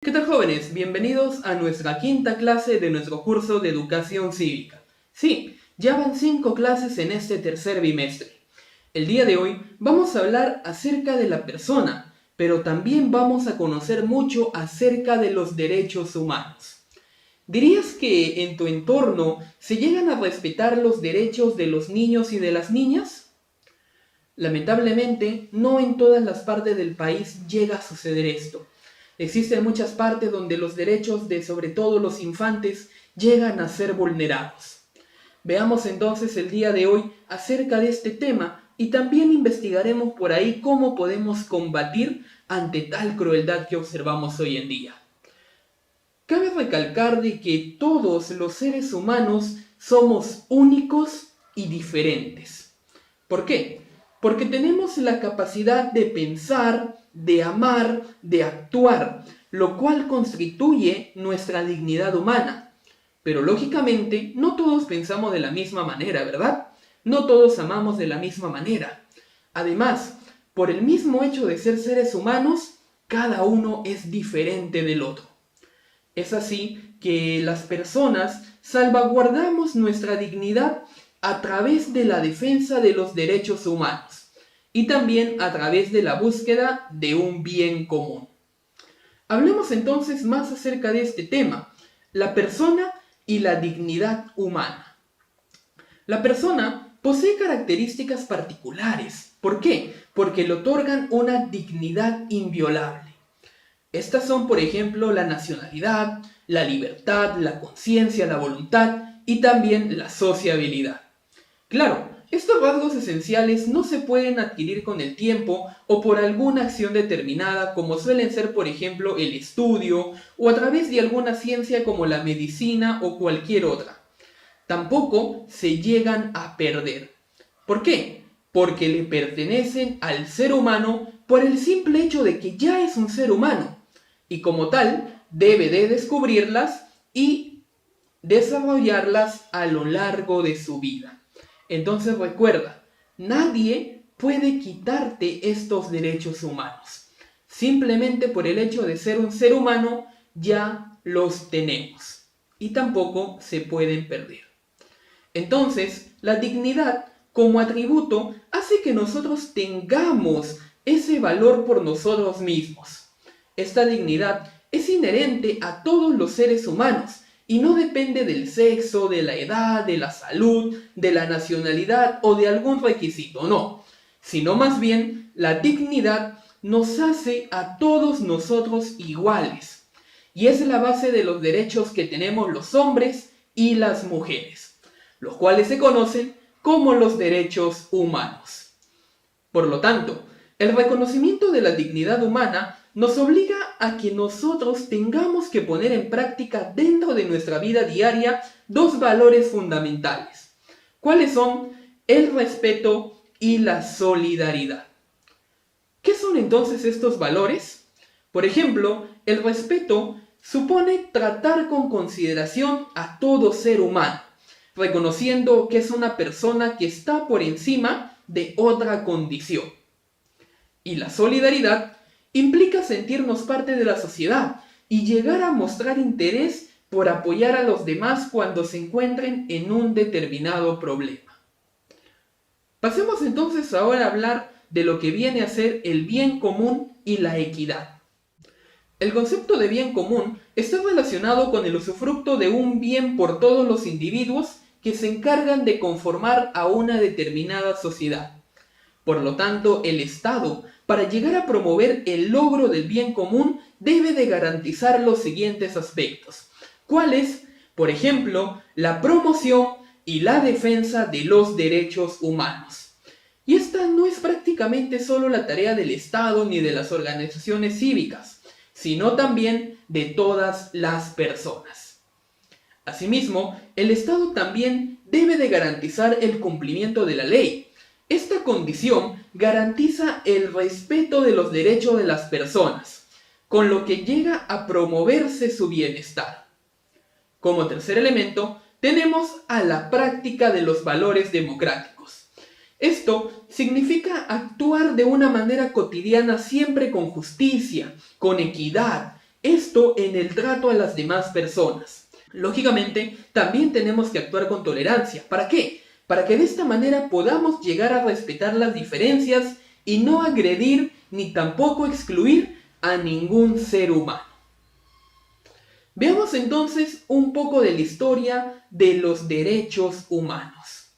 ¿Qué tal, jóvenes? Bienvenidos a nuestra quinta clase de nuestro curso de Educación Cívica. Sí, ya van 5 clases en este tercer bimestre. El día de hoy vamos a hablar acerca de la persona, pero también vamos a conocer mucho acerca de los derechos humanos. ¿Dirías que en tu entorno se llegan a respetar los derechos de los niños y de las niñas? Lamentablemente, no en todas las partes del país llega a suceder esto. Existen muchas partes donde los derechos de sobre todo los infantes llegan a ser vulnerados. Veamos entonces el día de hoy acerca de este tema y también investigaremos por ahí cómo podemos combatir ante tal crueldad que observamos hoy en día. Cabe recalcar de que todos los seres humanos somos únicos y diferentes. ¿Por qué? Porque tenemos la capacidad de pensar, de amar, de actuar, lo cual constituye nuestra dignidad humana. Pero lógicamente, no todos pensamos de la misma manera, ¿verdad? No todos amamos de la misma manera. Además, por el mismo hecho de ser seres humanos, cada uno es diferente del otro. Es así que las personas salvaguardamos nuestra dignidad a través de la defensa de los derechos humanos y también a través de la búsqueda de un bien común. Hablemos entonces más acerca de este tema, la persona y la dignidad humana. La persona posee características particulares. ¿Por qué? Porque le otorgan una dignidad inviolable. Estas son, por ejemplo, la nacionalidad, la libertad, la conciencia, la voluntad y también la sociabilidad. Claro, estos rasgos esenciales no se pueden adquirir con el tiempo o por alguna acción determinada, como suelen ser, por ejemplo, el estudio o a través de alguna ciencia como la medicina o cualquier otra. Tampoco se llegan a perder. ¿Por qué? Porque le pertenecen al ser humano por el simple hecho de que ya es un ser humano y como tal debe de descubrirlas y desarrollarlas a lo largo de su vida. Entonces recuerda, nadie puede quitarte estos derechos humanos. Simplemente por el hecho de ser un ser humano ya los tenemos y tampoco se pueden perder. Entonces, la dignidad como atributo hace que nosotros tengamos ese valor por nosotros mismos. Esta dignidad es inherente a todos los seres humanos y no depende del sexo, de la edad, de la salud, de la nacionalidad o de algún requisito, no. Sino más bien, la dignidad nos hace a todos nosotros iguales. Y es la base de los derechos que tenemos los hombres y las mujeres, los cuales se conocen como los derechos humanos. Por lo tanto, el reconocimiento de la dignidad humana nos obliga a que nosotros tengamos que poner en práctica dentro de nuestra vida diaria dos valores fundamentales. ¿Cuáles son? El respeto y la solidaridad. ¿Qué son entonces estos valores? Por ejemplo, el respeto supone tratar con consideración a todo ser humano, reconociendo que es una persona que está por encima de otra condición. Y la solidaridad implica sentirnos parte de la sociedad y llegar a mostrar interés por apoyar a los demás cuando se encuentren en un determinado problema. Pasemos entonces ahora a hablar de lo que viene a ser el bien común y la equidad. El concepto de bien común está relacionado con el usufructo de un bien por todos los individuos que se encargan de conformar a una determinada sociedad. Por lo tanto, el Estado, para llegar a promover el logro del bien común, debe de garantizar los siguientes aspectos. ¿Cuáles? Por ejemplo, la promoción y la defensa de los derechos humanos. Y esta no es prácticamente solo la tarea del Estado ni de las organizaciones cívicas, sino también de todas las personas. Asimismo, el Estado también debe de garantizar el cumplimiento de la ley. Esta condición garantiza el respeto de los derechos de las personas, con lo que llega a promoverse su bienestar. Como tercer elemento, tenemos a la práctica de los valores democráticos. Esto significa actuar de una manera cotidiana siempre con justicia, con equidad Esto en el trato a las demás personas. Lógicamente, también tenemos que actuar con tolerancia. ¿Para qué? Para que de esta manera podamos llegar a respetar las diferencias y no agredir ni tampoco excluir a ningún ser humano. Veamos entonces un poco de la historia de los derechos humanos.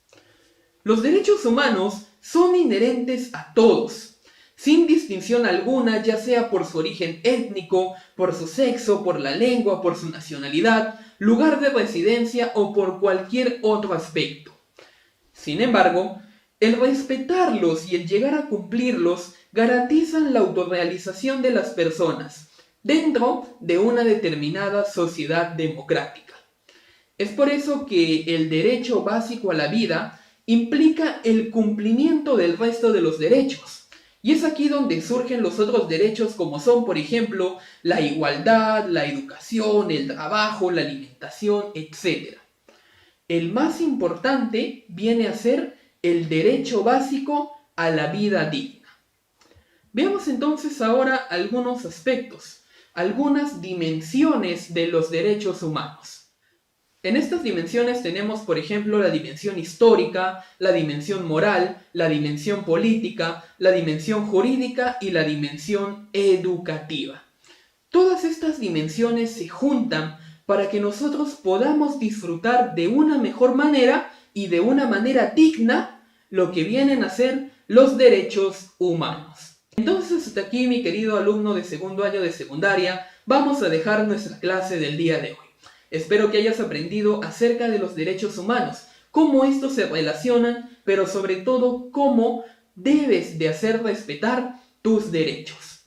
Los derechos humanos son inherentes a todos, sin distinción alguna, ya sea por su origen étnico, por su sexo, por la lengua, por su nacionalidad, lugar de residencia o por cualquier otro aspecto. Sin embargo, el respetarlos y el llegar a cumplirlos garantizan la autorrealización de las personas dentro de una determinada sociedad democrática. Es por eso que el derecho básico a la vida implica el cumplimiento del resto de los derechos. Y es aquí donde surgen los otros derechos como son, por ejemplo, la igualdad, la educación, el trabajo, la alimentación, etc. El más importante viene a ser el derecho básico a la vida digna. Veamos entonces ahora algunos aspectos, algunas dimensiones de los derechos humanos. En estas dimensiones tenemos, por ejemplo, la dimensión histórica, la dimensión moral, la dimensión política, la dimensión jurídica y la dimensión educativa. Todas estas dimensiones se juntan para que nosotros podamos disfrutar de una mejor manera y de una manera digna lo que vienen a ser los derechos humanos. Entonces, hasta aquí, mi querido alumno de segundo año de secundaria, vamos a dejar nuestra clase del día de hoy. Espero que hayas aprendido acerca de los derechos humanos, cómo estos se relacionan, pero sobre todo cómo debes de hacer respetar tus derechos.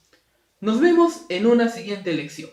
Nos vemos en una siguiente lección.